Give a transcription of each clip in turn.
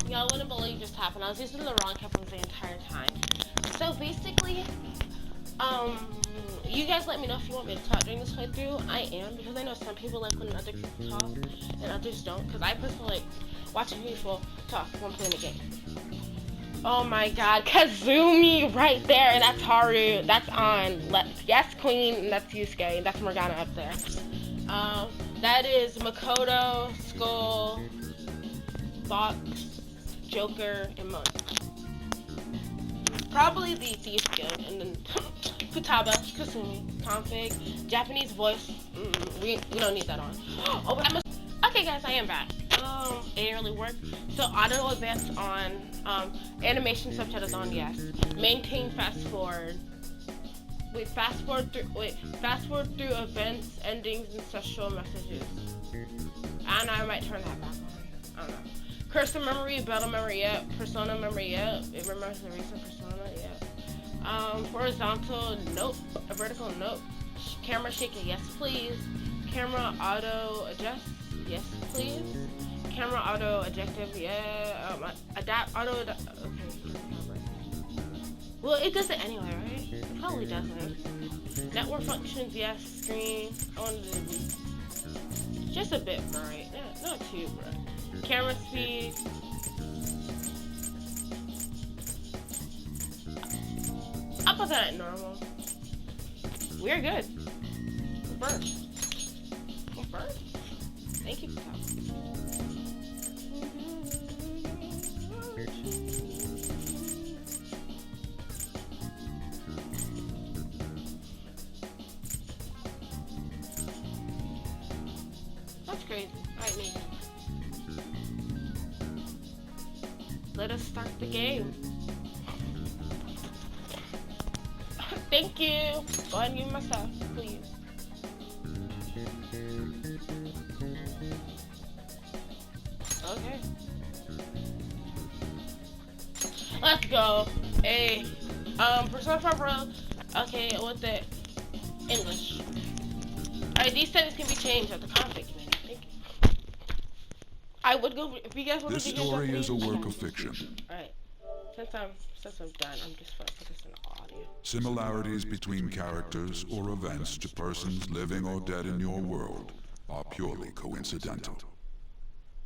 Y'all wouldn't believe just happened. I was using the wrong headphones the entire time. So basically, you guys let me know if you want me to talk during this playthrough. I am, because I know some people like when other people talk and others don't. Because I personally like watching people talk when playing a game. Oh my god, Kazumi right there, and that's Haru, that's on. Yes, Queen, and that's Yusuke, and that's Morgana up there. That is Makoto, Skull, Fox, Joker, and Mon. Probably the Thief Guild, and then Futaba, Kasumi, Config, Japanese voice. We don't need that on. Oh, but I must. Okay, guys, I am back. It didn't really work. So auto advance on. Animation subtitles on, yes. Maintain fast forward. Fast forward through events, endings, and sexual messages. And I might turn that back on. I don't know. Cursor memory, battle memory, yep. Persona memory, yep. It remembers the recent persona, yep. Horizontal, nope. A vertical, nope. Camera shaking, yes please. Camera auto adjust, yes please. Camera auto adjective, yeah. Adapt auto okay. Well, it does it anyway, right? It probably doesn't. Network functions, yes. Screen. I wanted to be just a bit bright. Yeah, not too bright. Camera speed. I'll put that at normal. We're good. We're first. We're first. Thank you for talking. That's crazy. Alright, me. Let us start the game. Thank you. Go ahead and give me my stuff, please. Okay. Let's go. Hey. Persona 5 Pro. Okay, with the English. Alright, these settings can be changed at the config menu. Thank you. I would go if you guys want to. This story is a work of fiction. Alright. Since I'm done, I'm just gonna put this in audio. Similarities between characters or events to persons living or dead in your world are purely coincidental.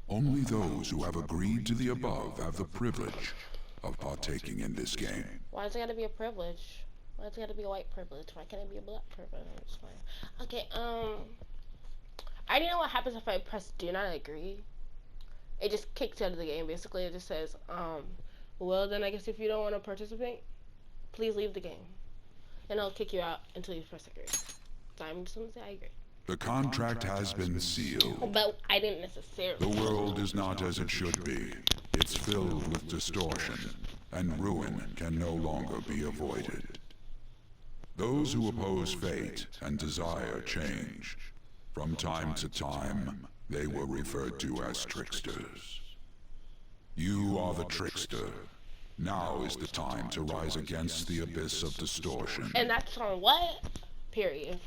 Only those who have agreed to the above have the privilege of partaking in this game. Why does it gotta be a privilege? Why does it gotta be a white privilege? Why can't it be a black privilege? It's fine. Okay, I don't know what happens if I press do not agree. It just kicks out of the game, basically. It just says, well then I guess if you don't want to participate, please leave the game. And it'll kick you out until you press agree. So I'm just gonna say I agree. The contract has been sealed. But I didn't necessarily. The world is not as it should be. It's filled with distortion, and ruin can no longer be avoided. Those who oppose fate and desire change, from time to time, they were referred to as tricksters. You are the trickster. Now is the time to rise against the abyss of distortion. And that's on what? Period.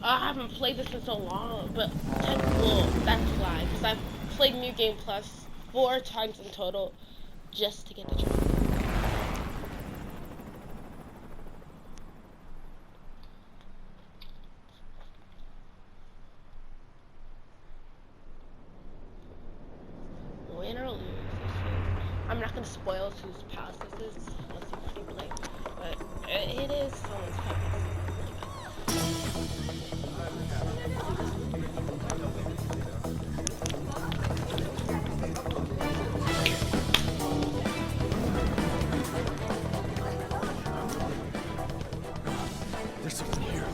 I haven't played this in so long, but well, that's why. Because I've played New Game Plus 4 times in total just to get the trick. Win or lose. I'm not gonna spoil whose palace this is unless you already play, but it is someone's palace. There's something here.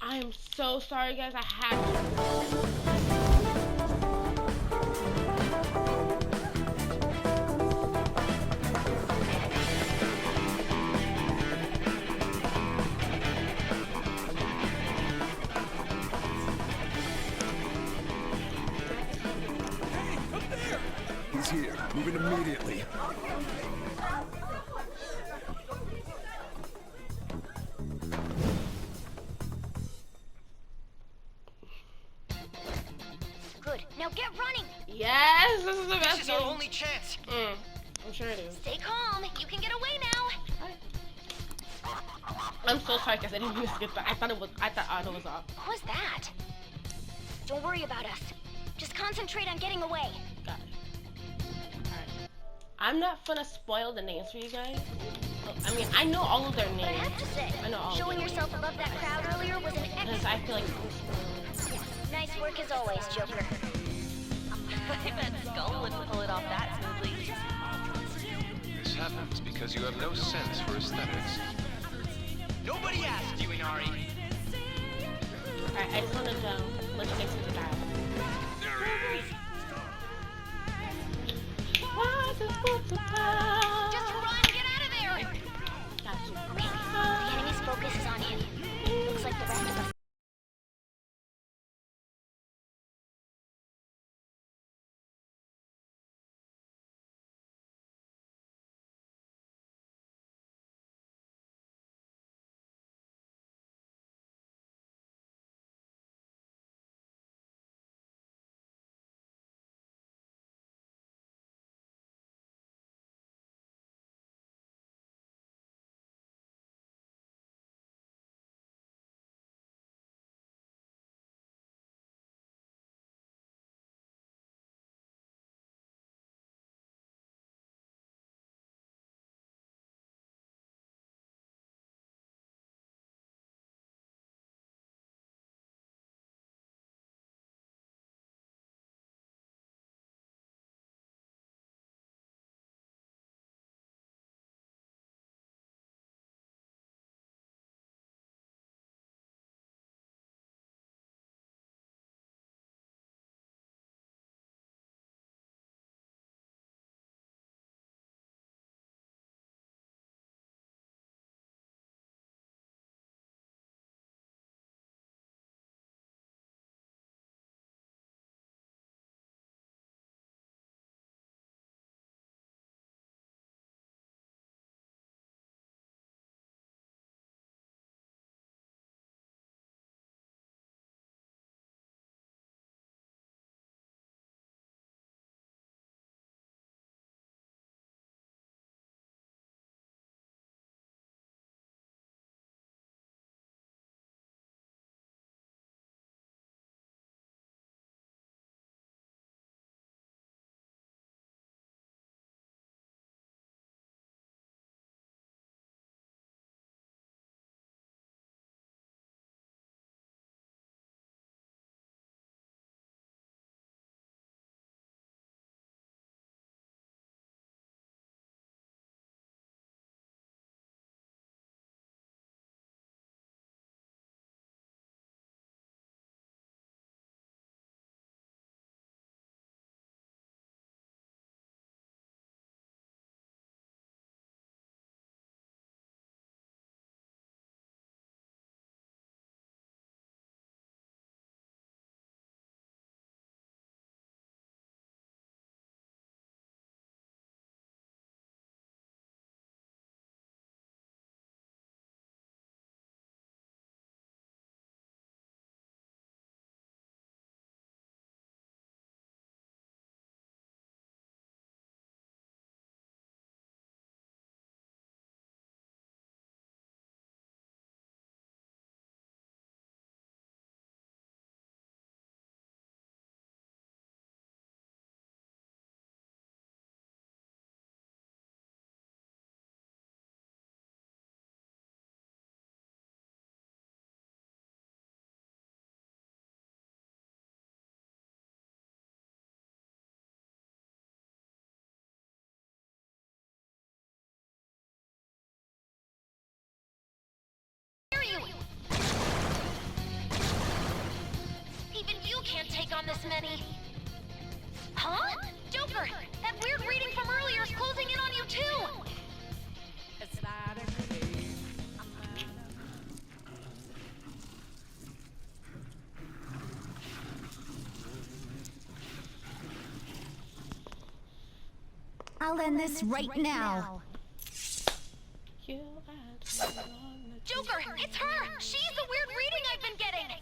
I am so sorry, guys. I had to. He's here. moving immediately. Good. Now get running. Yes, this is the best This is our game. only chance. I'm sure it is. Stay calm. You can get away now. I'm so sorry because I didn't mean to skip that. I thought Otto was off. What was that? Don't worry about us. Just concentrate on getting away. Got it. Alright. I'm not gonna spoil the names for you guys. I mean, I know all of their But I names. have to say, I know all showing of them. yourself above that crowd earlier was an Because I feel like I'm spoiling. nice work as always, Joker. I bet Skull wouldn't pull it off that smoothly. This happens because you have no sense for aesthetics. Nobody asked you, Inari. Alright, I just wanted to let you guys see the dial. Just run! Get out of there! Gotcha. Okay, the enemy's focus is on him. Looks like the rest of us. Even you can't take on this many. Huh? Joker, that weird reading from earlier is closing in on you too. I'll end this right now. You had me on the Joker, it's her! She's the weird reading I've been getting!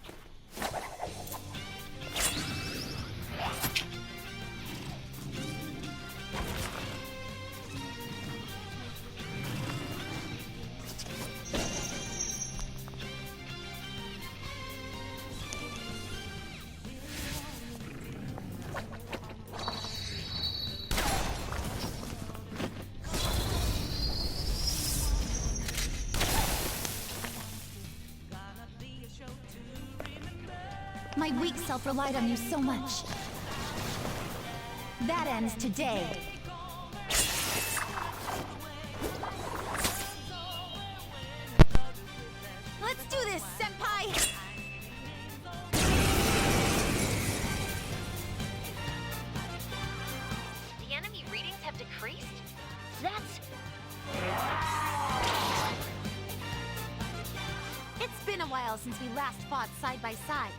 My weak self relied on you so much. That ends today. Let's do this, Senpai! The enemy readings have decreased? That's... It's been a while since we last fought side by side.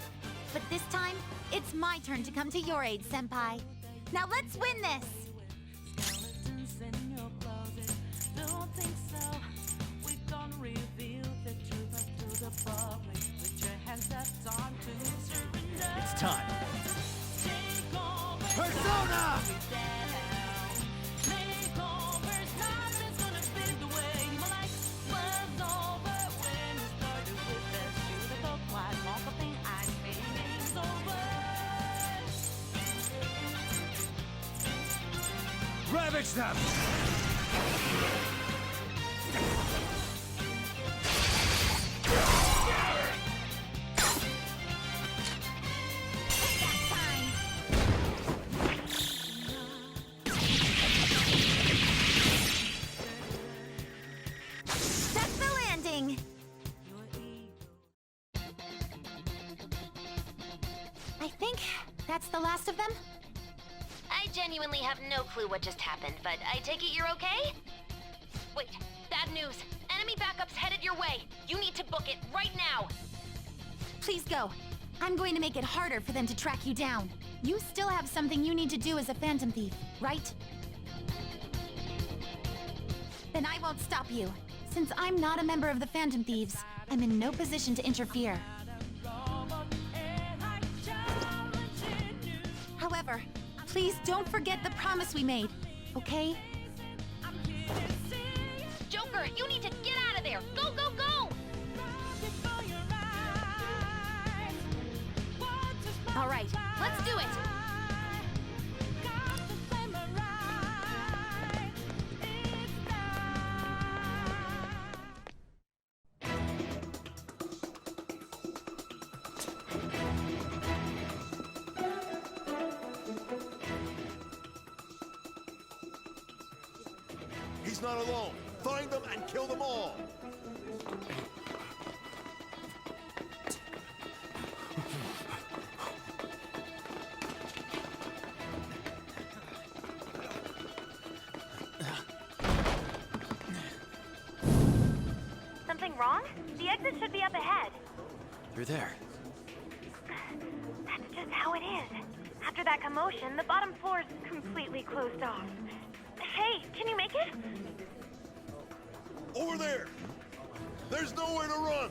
But this time, it's my turn to come to your aid, Senpai. Now let's win this! Skeletons in your closet. Don't think so. We don't reveal the truth to the public. Put your hands up, time to surrender. It's time. Take over. Persona! Makeovers, nothing's gonna fit the way my life was over when you started with that shoe that looked quite awful thing. I think it's over. Ravage them! That's the landing! I think that's the last of them? I genuinely have no clue what just happened, but I take it you're okay? Wait, bad news. Enemy backup's headed your way. You need to book it right now. Please go. I'm going to make it harder for them to track you down. You still have something you need to do as a Phantom Thief, right? Then I won't stop you. Since I'm not a member of the Phantom Thieves, I'm in no position to interfere. However, please don't forget the promise we made, okay? Joker, you need to get out of there! Go, go, go! All right, let's do it! He's not alone. Find them and kill them all. Something wrong? The exit should be up ahead. You're there. That's just how it is. After that commotion, the bottom floor's completely closed off. Hey, can you make it? Over there. There's nowhere to run.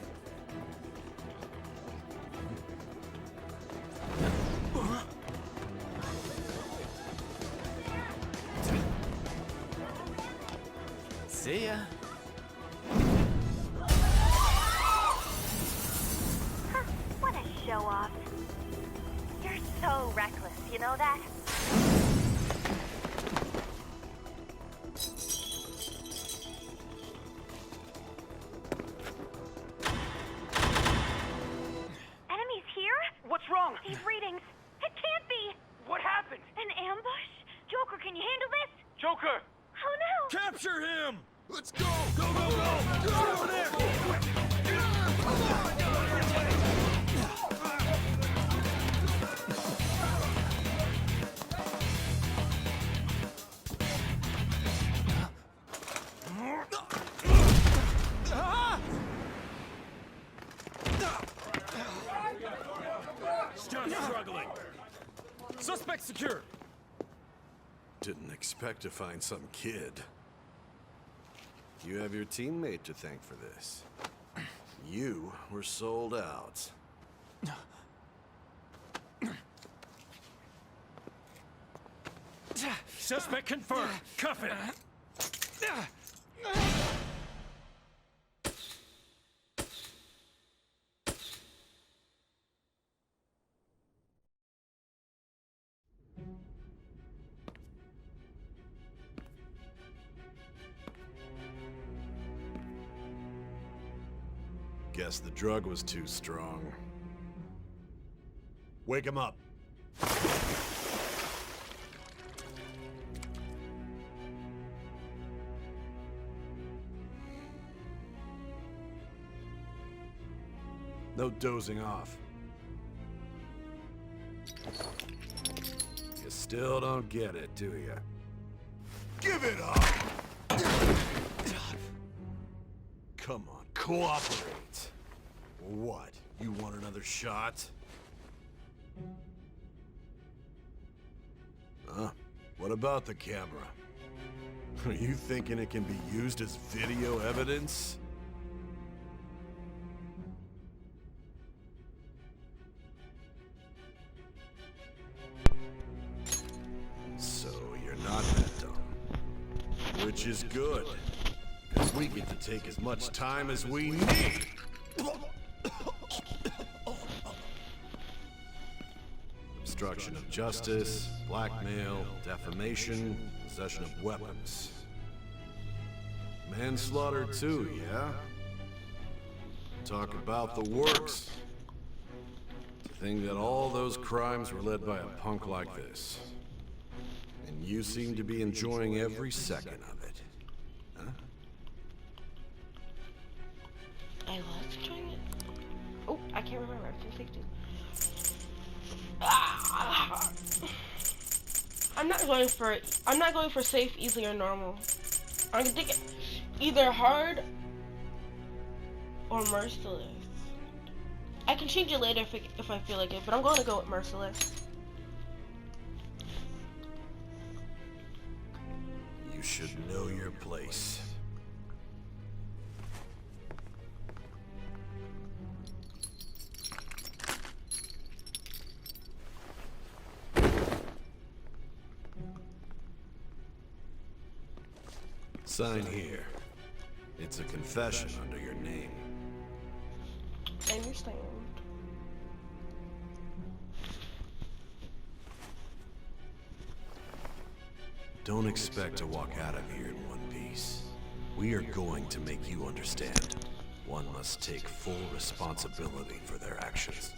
See ya. Huh, what a show-off. You're so reckless, you know that? Enemies here? What's wrong? These readings. It can't be! What happened? An ambush? Joker, can you handle this? Joker! Oh no! Capture him! Let's go! Go, go, go! Go over there! Just struggling. Suspect secure. Didn't expect to find some kid. You have your teammate to thank for this. You were sold out. Suspect confirmed. Cuff it. Guess the drug was too strong. Wake him up. No dozing off. You still don't get it, do you? Give it up! Come on, cooperate. What? You want another shot? Huh? What about the camera? Are you thinking it can be used as video evidence? So you're not that dumb. Which is good. Because we get to take as much time as we need. Obstruction of justice, blackmail, defamation, possession of weapons. Manslaughter too, yeah? Talk about the works. To think that all those crimes were led by a punk like this. And you seem to be enjoying every second of it. Huh? I was enjoying it. Oh, I can't remember. I'm 60. I'm not going for safe, easy, or normal. I'm gonna take it either hard or merciless. I can change it later if I feel like it, but I'm going to go with merciless. You should know your place. Sign here. It's a confession under your name. I understand. Don't expect to walk out of here in one piece. We are going to make you understand. One must take full responsibility for their actions.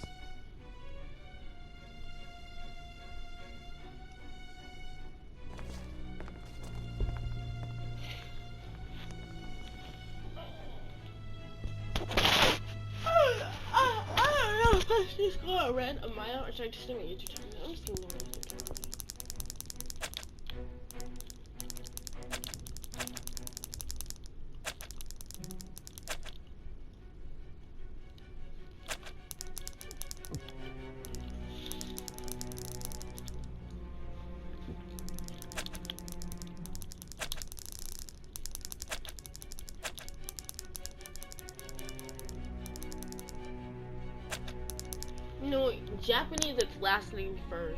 Just go a random mile, or should I just do my YouTube channel? I'm just doing my YouTube channel. No, Japanese, it's last name first.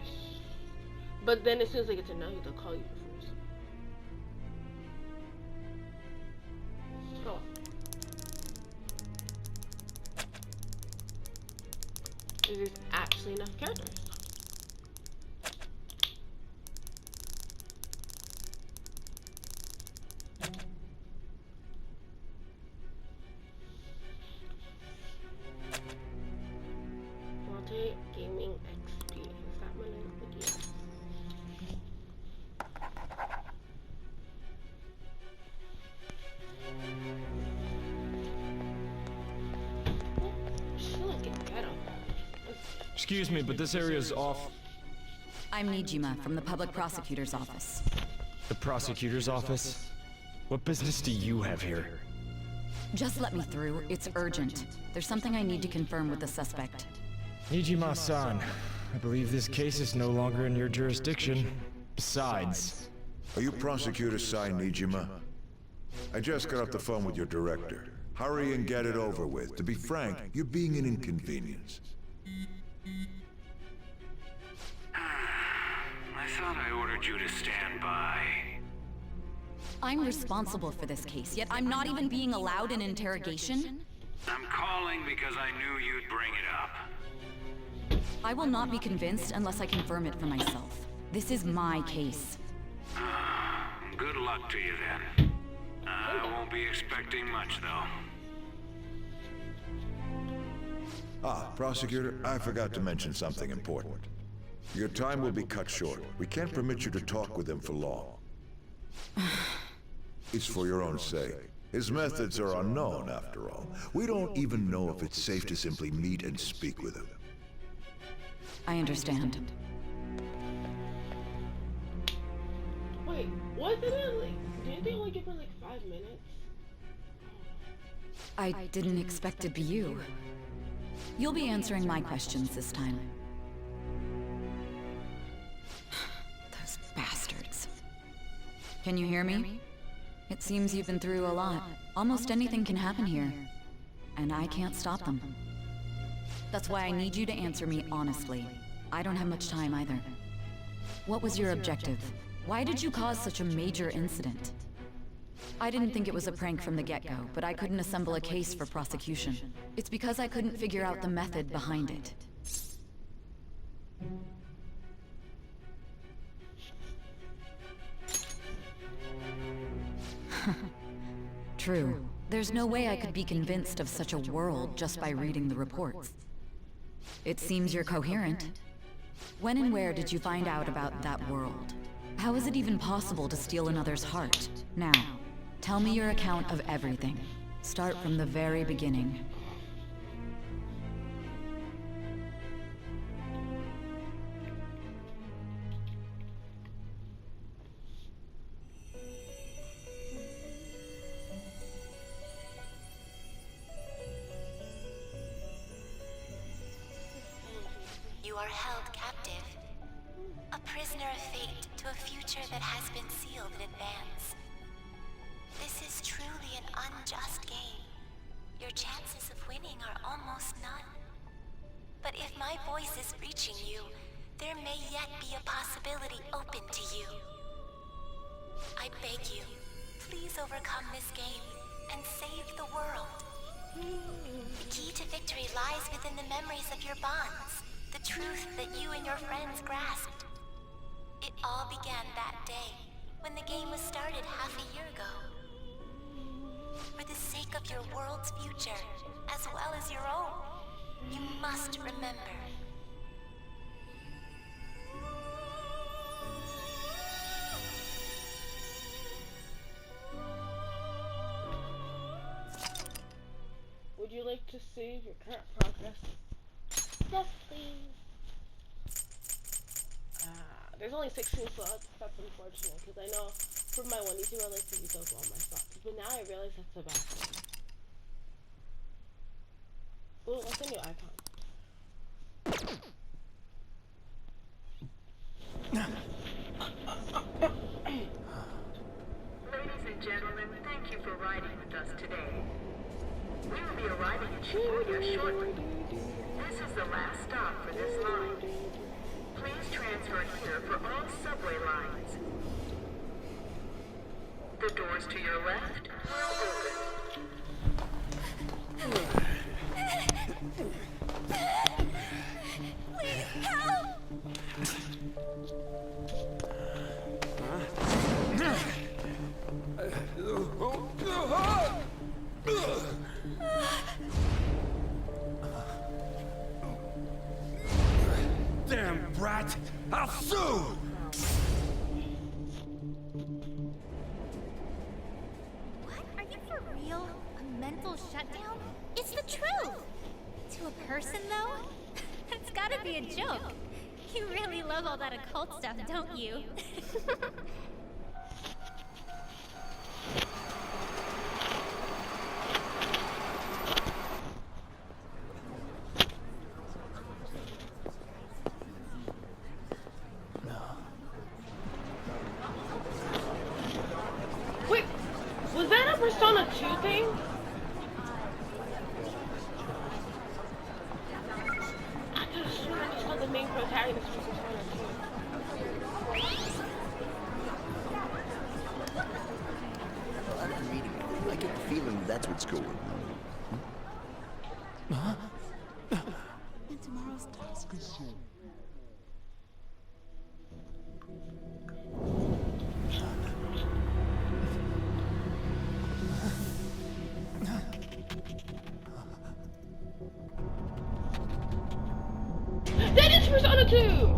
But then as soon as they get to know you, they'll call you first. Oh. There's actually enough characters. YT-MontagamingXp. Is that my name? Yes. Excuse me, but this area is off. I'm Nijima from the Public Prosecutor's Office. The prosecutor's office? What business do you have here? Just let me through. It's urgent. There's something I need to confirm with the suspect. Nijima-san, I believe this case is no longer in your jurisdiction. Besides, Are you Prosecutor Sai Nijima? I just got off the phone with your director. Hurry and get it over with. To be frank, you're being an inconvenience. I thought I ordered you to stand by. I'm responsible for this case, yet I'm not even being allowed an interrogation? I'm calling because I knew you'd bring it up. I will not be convinced unless I confirm it for myself. This is my case. Good luck to you then. I won't be expecting much, though. Prosecutor, I forgot to mention something important. Your time will be cut short. We can't permit you to talk with him for long. It's for your own sake. His methods are unknown, after all. We don't even know if it's safe to simply meet and speak with him. I understand. Wait, wasn't it like, didn't they only give her like 5 minutes? I didn't expect it'd be you. You'll be answering my questions this time. Those bastards. Can you hear me? It seems you've been through a lot. Almost anything can happen here. And I can't stop them. That's why I need you to answer me honestly. I don't have much time either. What was your objective? Why did you cause such a major incident? I didn't think it was a prank from the get-go, but I couldn't assemble a case for prosecution. It's because I couldn't figure out the method behind it. True. There's no way I could be convinced of such a world just by reading the reports. It seems you're coherent. When and where did you find out about that world? How is it even possible to steal another's heart? Now, tell me your account of everything. Start from the very beginning. You are held captive. A prisoner of fate to a future that has been sealed in advance. This is truly an unjust game. Your chances of winning are almost none. But if my voice is reaching you, there may yet be a possibility open to you. I beg you, please overcome this game and save the world. The key to victory lies within the memories of your bonds, the truth that you and your friends grasped. It all began that day, when the game was started half a year ago. For the sake of your world's future, as well as your own, you must remember. Would you like to save your current progress? Yes, please. There's only 16 slots. That's unfortunate, because I know for my one YouTube I like to use up all my slots. But now I realize that's a bad thing. Ooh, what's a new icon? Ladies and gentlemen, thank you for riding with us today. We will be arriving in Shibuya shortly. This is the last stop for this line. Please transfer here for all subway lines. The doors to your left will open. Please help! Damn brat! I'll sue! What? Are you for real? A mental shutdown? It's the truth! To a person, though? It's gotta be a joke. You really love all that occult stuff, don't you? protagonist from Persona 2. Well, after meeting him, I get the feeling that's what's going. Huh? And tomorrow's task is soon. That is Persona 2!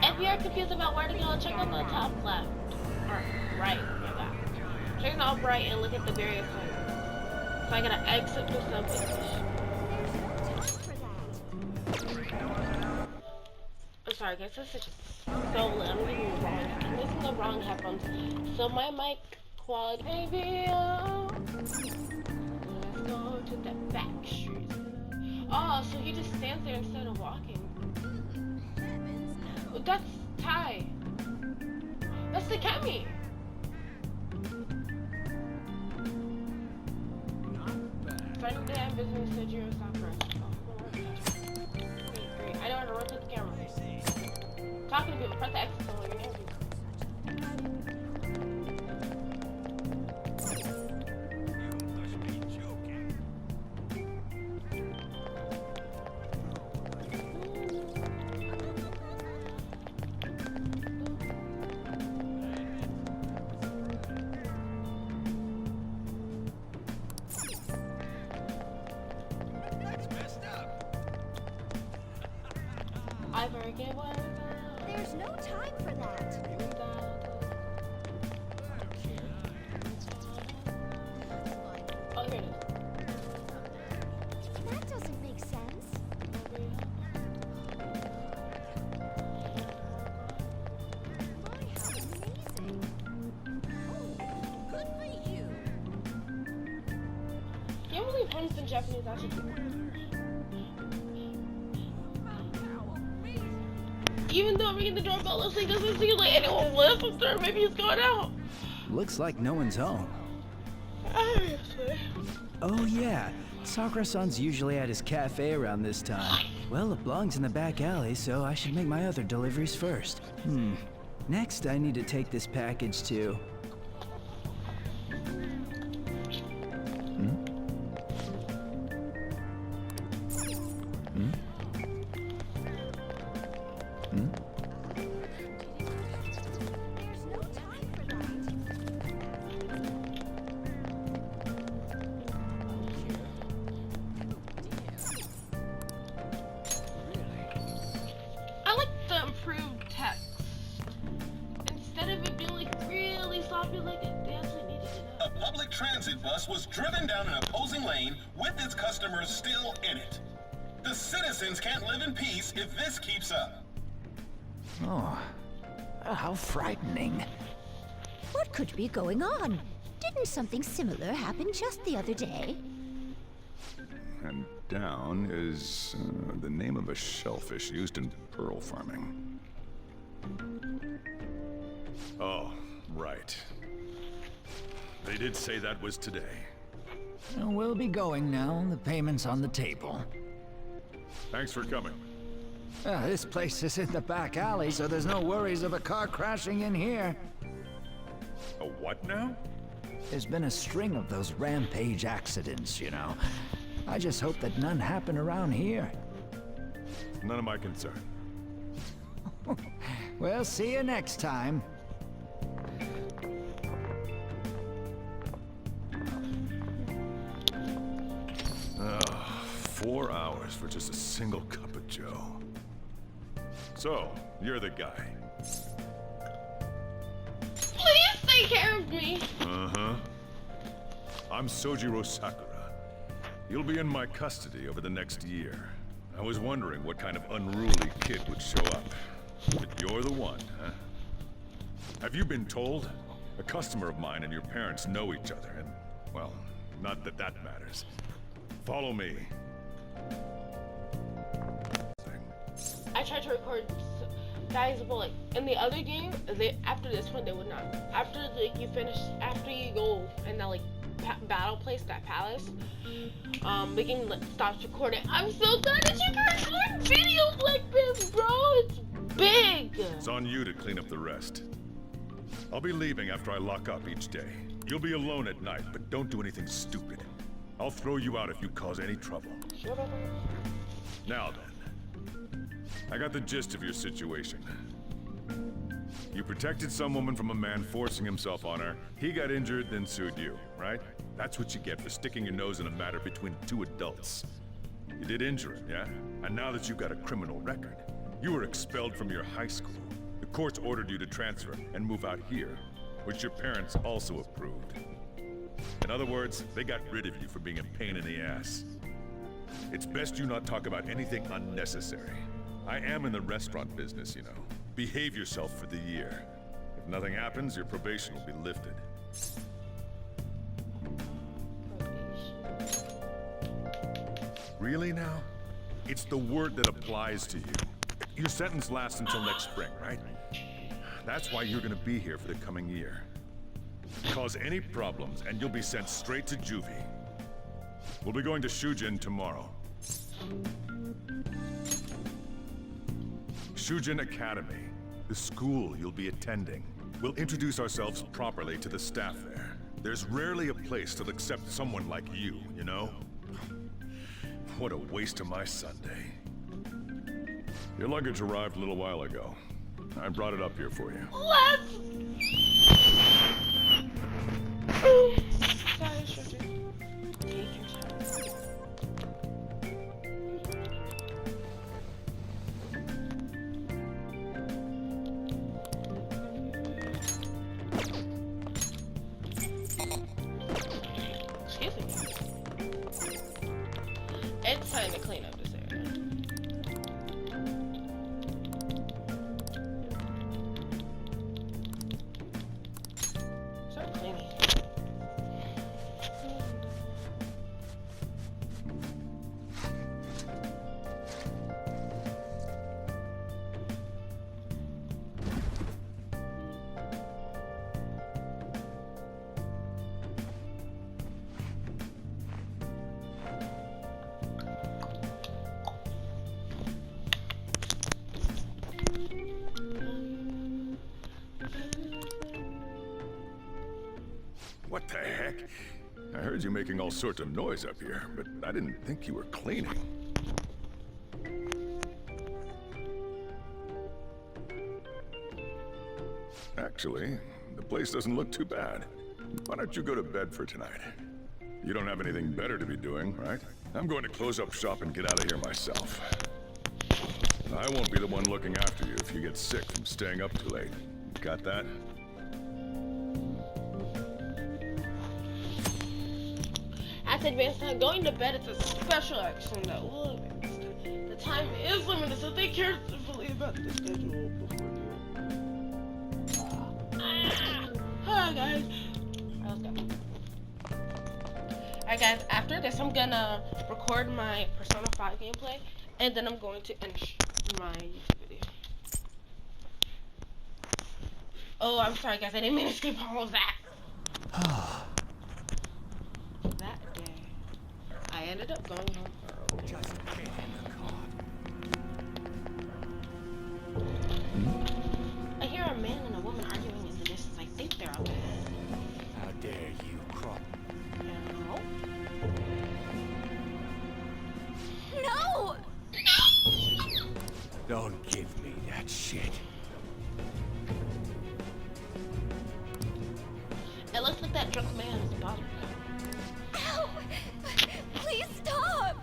If you're confused about where to go, check out the top left. Or right, my bad. Check the top right and look at the various things. So I gotta exit the subject. I'm sorry guys, this is just so lit. I'm using the wrong headphones. So my mic quality, baby, let's go to the back street. Oh, so he just stands there instead of walking. That's Ty. That's the Kemi. Friend day I'm visiting Sergio Sakura. Great. I know how to rotate the camera. Talking to people, press the X so you can hear people. There's no time for that. Oh, here it is. That doesn't make sense. My, how amazing. Oh, good for you. Can't believe Prince in Japanese actually. Even though I'm ringing the doorbell, looks like doesn't seem like anyone lives up there. Maybe he's going out. Looks like no one's home. Obviously. Oh yeah, Sakura-san's usually at his cafe around this time. Well, it belongs in the back alley, so I should make my other deliveries first. Next, I need to take this package to... I like the improved text. Instead of it being like really sloppy like it actually needed to know. A public transit bus was driven down an opposing lane with its customers still in it. The citizens can't live in peace if this keeps up. Oh, how frightening. What could be going on? Didn't something similar happen just the other day? And down is the name of a shellfish used in pearl farming. Oh, right. They did say that was today. Well, we'll be going now. The payment's on the table. Thanks for coming. This place is in the back alley, so there's no worries of a car crashing in here. A what now? There's been a string of those rampage accidents, you know. I just hope that none happen around here. None of my concern. We'll see you next time. 4 hours for just a single cup of joe. So, you're the guy. Please me? Uh-huh. I'm Sojiro Sakura. You'll be in my custody over the next year. I was wondering what kind of unruly kid would show up. But you're the one, huh? Have you been told? A customer of mine and your parents know each other, and, well, not that that matters. Follow me. I tried to record guys, but like in the other game, after this one they would not. After like you finish, after you go in that like battle place, that palace, the game like, stops recording. I'm so glad that you can record videos like this, bro. It's big. It's on you to clean up the rest. I'll be leaving after I lock up each day. You'll be alone at night, but don't do anything stupid. I'll throw you out if you cause any trouble. Now then, I got the gist of your situation. You protected some woman from a man forcing himself on her. He got injured, then sued you, right? That's what you get for sticking your nose in a matter between two adults. You did injure him, yeah? And now that you've got a criminal record, you were expelled from your high school. The courts ordered you to transfer and move out here, which your parents also approved. In other words, they got rid of you for being a pain in the ass. It's best you not talk about anything unnecessary. I am in the restaurant business, you know. Behave yourself for the year. If nothing happens, your probation will be lifted. Really now? It's the word that applies to you. Your sentence lasts until next spring, right? That's why you're gonna be here for the coming year. Cause any problems, and you'll be sent straight to juvie. We'll be going to Shujin tomorrow. Shujin Academy, the school you'll be attending. We'll introduce ourselves properly to the staff there. There's rarely a place that'll accept someone like you, you know? What a waste of my Sunday. Your luggage arrived a little while ago. I brought it up here for you. Let's... Excuse me. It's time to clean up this area. Start cleaning. What the heck? I heard you making all sorts of noise up here, but I didn't think you were cleaning. Actually, the place doesn't look too bad. Why don't you go to bed for tonight? You don't have anything better to be doing, right? I'm going to close up shop and get out of here myself. I won't be the one looking after you if you get sick from staying up too late. Got that? At the advanced time, going to bed is a special action that will advance. The time is limited, so think carefully about the schedule before doing. Hi guys. Let's go. Alright guys, after this I'm gonna record my Persona 5 gameplay, and then I'm going to end my YouTube video. Oh, I'm sorry guys, I didn't mean to skip all of that. That day, I ended up going home early. Just get in the car. I hear a man and a woman arguing in the distance. I think they're up ahead. How dare you, Crop? No! Don't give me that shit. It looks like that drunk man is bothering her. Ow! Please stop!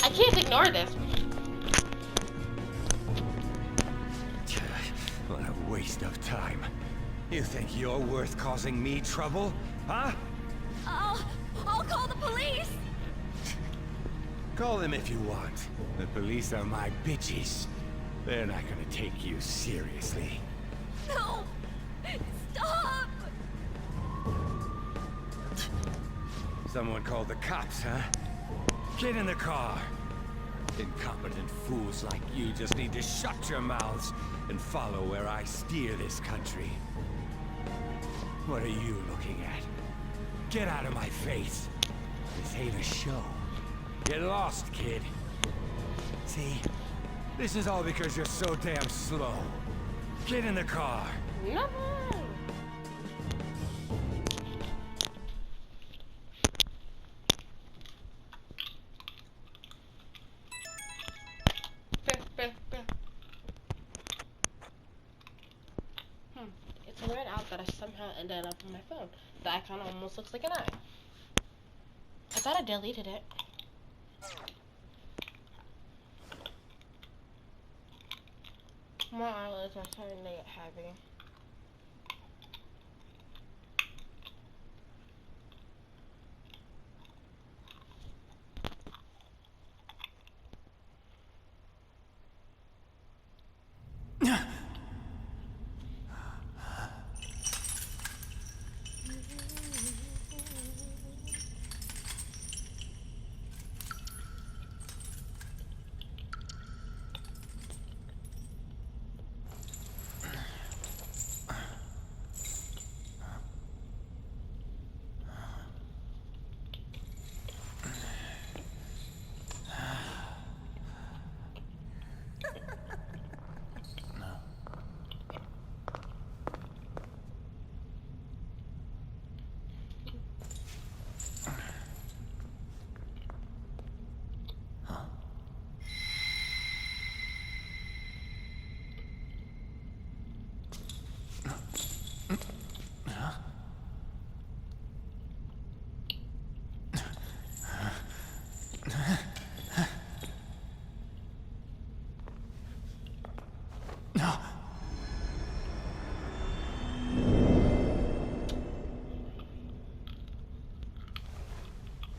I can't ignore this. What a waste of time. You think you're worth causing me trouble? Huh? I'll call the police! Call them if you want. The police are my bitches. They're not gonna take you seriously. No! Stop! Someone called the cops, huh? Get in the car. Incompetent fools like you just need to shut your mouths and follow where I steer this country. What are you looking at? Get out of my face. This ain't a show. Get lost, kid. See? This is all because you're so damn slow. Get in the car. No. It's a weird out that I somehow ended up on my phone. The icon almost looks like an eye. I thought I deleted it. My eyelids are starting to get heavy.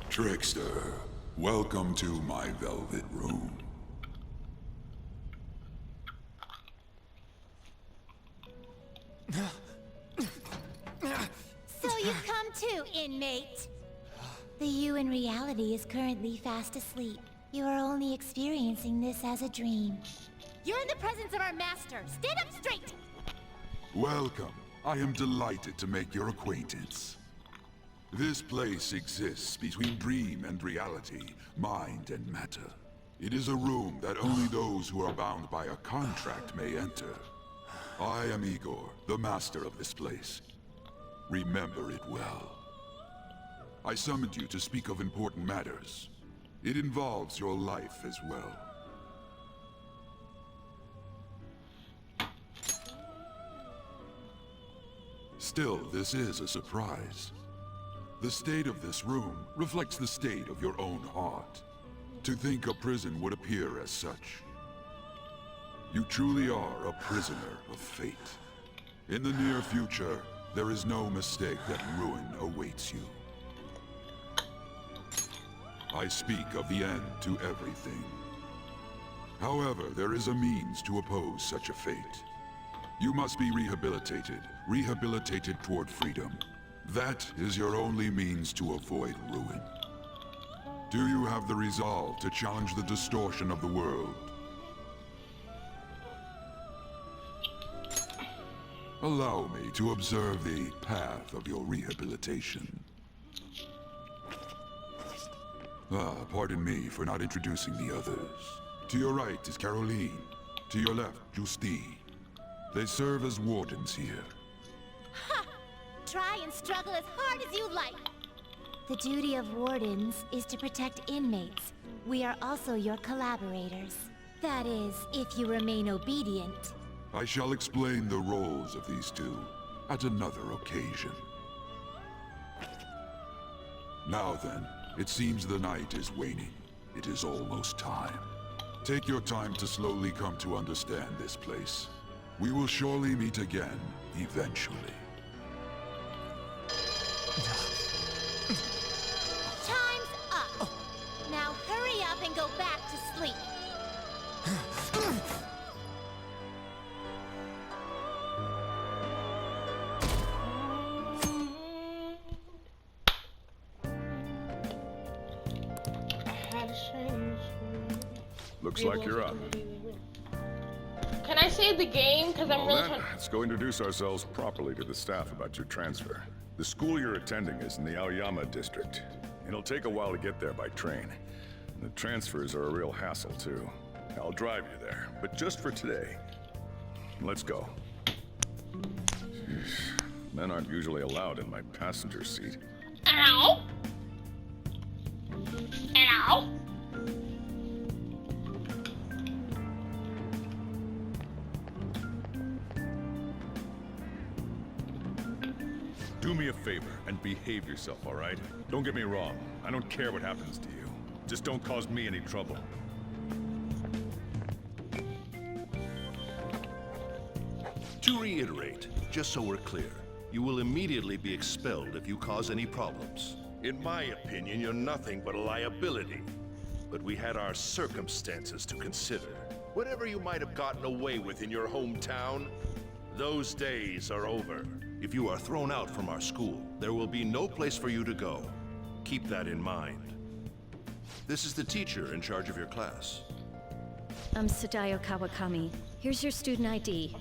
Trickster, welcome to my velvet room. So you've come too, inmate. The you in reality is currently fast asleep. You are only experiencing this as a dream. You're in the presence of our master. Stand up straight! Welcome. I am delighted to make your acquaintance. This place exists between dream and reality, mind and matter. It is a room that only those who are bound by a contract may enter. I am Igor, the master of this place. Remember it well. I summoned you to speak of important matters. It involves your life as well. Still, this is a surprise. The state of this room reflects the state of your own heart. To think a prison would appear as such. You truly are a prisoner of fate. In the near future, there is no mistake that ruin awaits you. I speak of the end to everything. However, there is a means to oppose such a fate. You must be rehabilitated toward freedom. That is your only means to avoid ruin. Do you have the resolve to challenge the distortion of the world? Allow me to observe the path of your rehabilitation. Pardon me for not introducing the others. To your right is Caroline. To your left, Justine. They serve as wardens here. Ha! Try and struggle as hard as you like. The duty of wardens is to protect inmates. We are also your collaborators. That is, if you remain obedient. I shall explain the roles of these two at another occasion. Now then, it seems the night is waning. It is almost time. Take your time to slowly come to understand this place. We will surely meet again, eventually. Time's up. Now hurry up and go back to sleep. Looks like you're up. Can I save the game? Because I'm really Then, trying. let's go introduce ourselves properly to the staff about your transfer. The school you're attending is in the Aoyama district. It'll take a while to get there by train. The transfers are a real hassle, too. I'll drive you there, but just for today. Let's go. Jeez, men aren't usually allowed in my passenger seat. Ow! Ow! Do me a favor and behave yourself, all right? Don't get me wrong. I don't care what happens to you. Just don't cause me any trouble. To reiterate, just so we're clear, you will immediately be expelled if you cause any problems. In my opinion, you're nothing but a liability. But we had our circumstances to consider. Whatever you might have gotten away with in your hometown, those days are over. If you are thrown out from our school, there will be no place for you to go. Keep that in mind. This is the teacher in charge of your class. I'm Sadayo Kawakami. Here's your student ID.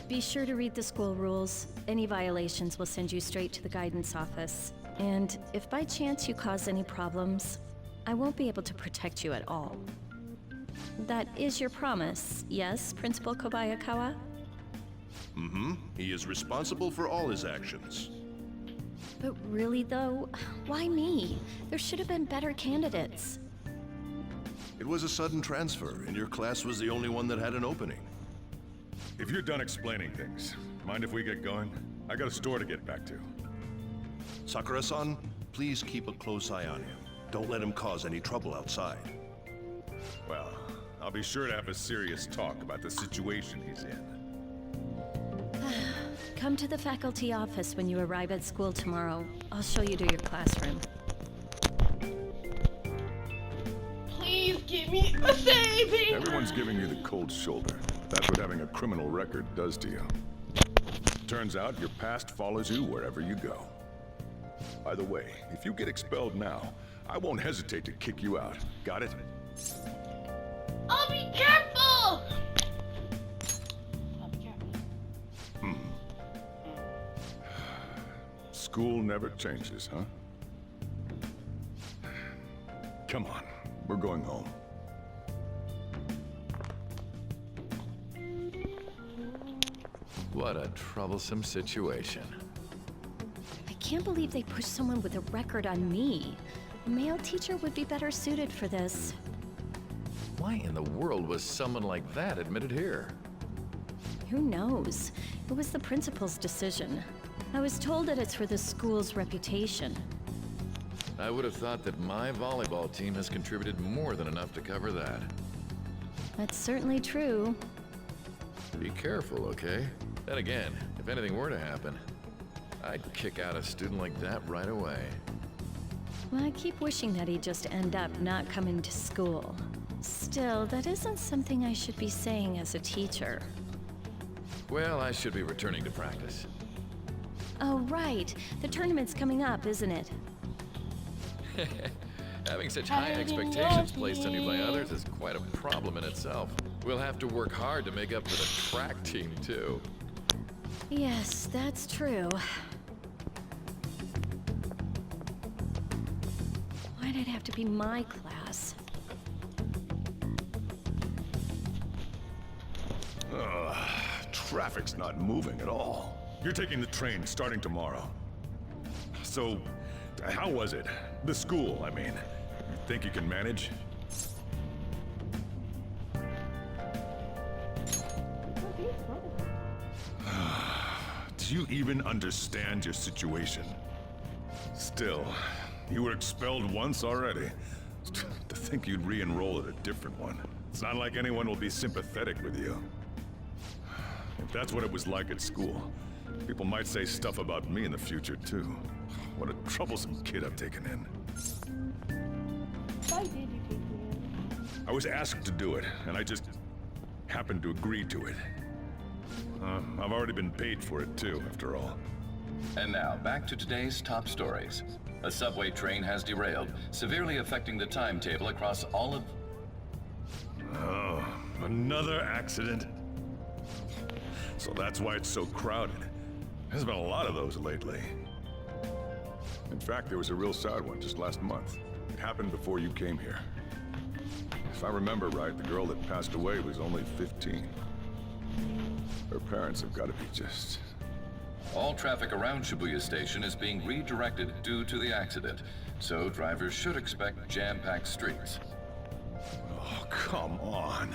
Be sure to read the school rules. Any violations will send you straight to the guidance office. And if by chance you cause any problems, I won't be able to protect you at all. That is your promise, yes, Principal Kobayakawa? Mm-hmm. He is responsible for all his actions. But really though, why me? There should have been better candidates. It was a sudden transfer, and your class was the only one that had an opening. If you're done explaining things, mind if we get going? I got a store to get back to. Sakura-san, please keep a close eye on him. Don't let him cause any trouble outside. Well, I'll be sure to have a serious talk about the situation he's in. Come to the faculty office when you arrive at school tomorrow. I'll show you to your classroom. Please give me a saving! Everyone's giving you the cold shoulder. That's what having a criminal record does to you. Turns out your past follows you wherever you go. By the way, if you get expelled now, I won't hesitate to kick you out. Got it? I'll be careful! School never changes, huh? Come on, we're going home. What a troublesome situation. I can't believe they pushed someone with a record on me. A male teacher would be better suited for this. Why in the world was someone like that admitted here? Who knows? It was the principal's decision. I was told that it's for the school's reputation. I would have thought that my volleyball team has contributed more than enough to cover that. That's certainly true. Be careful, okay? Then again, if anything were to happen, I'd kick out a student like that right away. Well, I keep wishing that he'd just end up not coming to school. Still, that isn't something I should be saying as a teacher. Well, I should be returning to practice. Oh, right. The tournament's coming up, isn't it? Having such high expectations placed on you by others is quite a problem in itself. We'll have to work hard to make up for the track team, too. Yes, that's true. Why'd it have to be my class? Traffic's not moving at all. You're taking the train starting tomorrow. So, how was it? The school, I mean. You think you can manage? Do you even understand your situation? Still, you were expelled once already. To think you'd re-enroll at a different one. It's not like anyone will be sympathetic with you. If that's what it was like at school, people might say stuff about me in the future, too. What a troublesome kid I've taken in. Why did you take me in? I was asked to do it, and I just happened to agree to it. I've already been paid for it, too, after all. And now, back to today's top stories. A subway train has derailed, severely affecting the timetable across all of... Oh, another accident? So that's why it's so crowded. There's been a lot of those lately. In fact, there was a real sad one just last month. It happened before you came here. If I remember right, the girl that passed away was only 15. Her parents have got to be just... All traffic around Shibuya Station is being redirected due to the accident, so drivers should expect jam-packed streets. Oh, come on.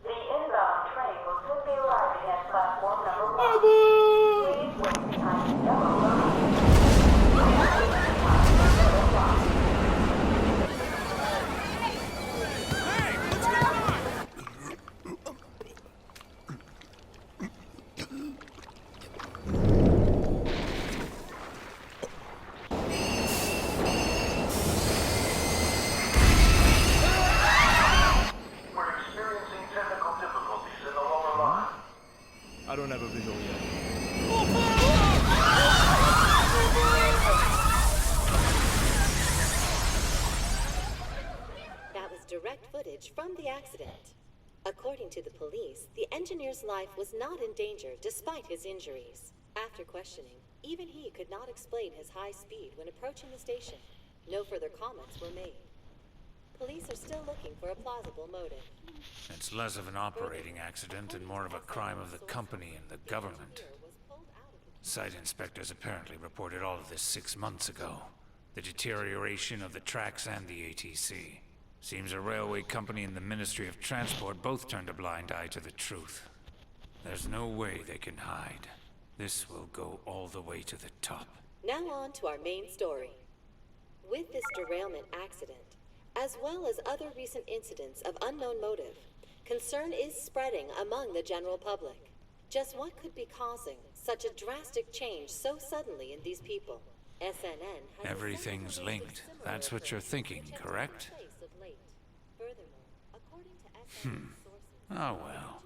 The inbound train will soon be arriving at platform number 1. Please wait behind the yellow line. I don't have a visual yet. That was direct footage from the accident. According to the police, the engineer's life was not in danger despite his injuries. After questioning, even he could not explain his high speed when approaching the station. No further comments were made. Police are still looking for a plausible motive. It's less of an operating accident and more of a crime of the company and the government. Site inspectors apparently reported all of this 6 months ago. The deterioration of the tracks and the ATC. Seems a railway company and the Ministry of Transport both turned a blind eye to the truth. There's no way they can hide. This will go all the way to the top. Now on to our main story. With this derailment accident, as well as other recent incidents of unknown motive, concern is spreading among the general public. Just what could be causing such a drastic change so suddenly in these people? SNN has Everything's linked. That's what you're thinking, correct? Oh well.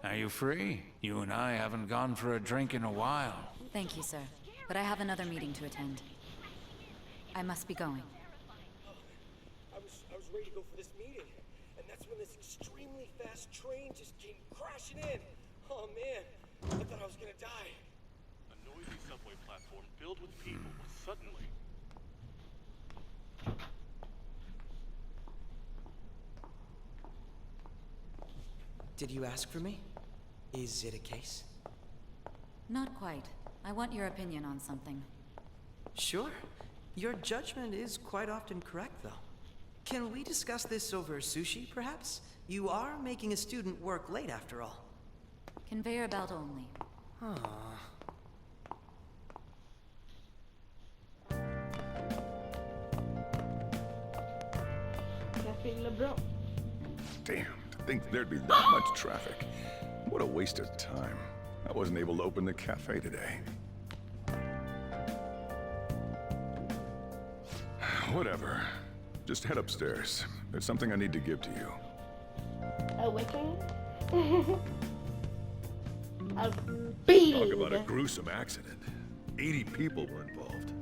Are you free? You and I haven't gone for a drink in a while. Thank you, sir. But I have another meeting to attend. I must be going. I was ready to go for this meeting, and that's when this extremely fast train just came crashing in. Oh man, I thought I was gonna die. A noisy subway platform filled with people was suddenly... Did you ask for me? Is it a case? Not quite. I want your opinion on something. Sure. Your judgment is quite often correct, though. Can we discuss this over sushi, perhaps? You are making a student work late, after all. Conveyor belt only. Damn, to think there'd be that much traffic. What a waste of time. I wasn't able to open the cafe today. Whatever. Just head upstairs. There's something I need to give to you. A wicking? A beating. Talk about a gruesome accident. 80 people were involved.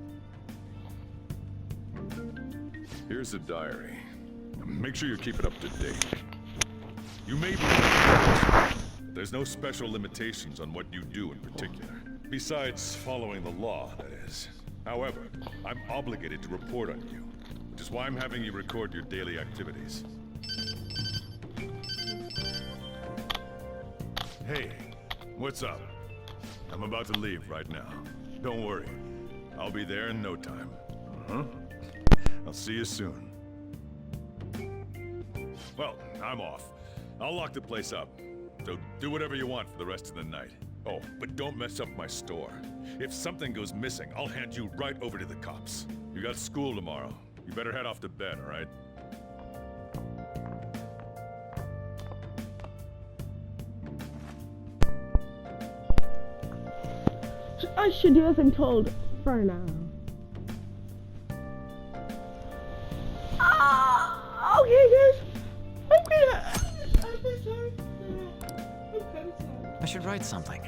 Here's the diary. Make sure you keep it up to date. You may be... but there's no special limitations on what you do in particular. Besides following the law, that is. However, I'm obligated to report on you, which is why I'm having you record your daily activities. Hey, what's up? I'm about to leave right now. Don't worry. I'll be there in no time. I'll see you soon. Well, I'm off. I'll lock the place up. So do whatever you want for the rest of the night. Oh, but don't mess up my store. If something goes missing, I'll hand you right over to the cops. You got school tomorrow. You better head off to bed, all right? I should do as I'm told for now. Okay, guys. I'm sorry. I should write something.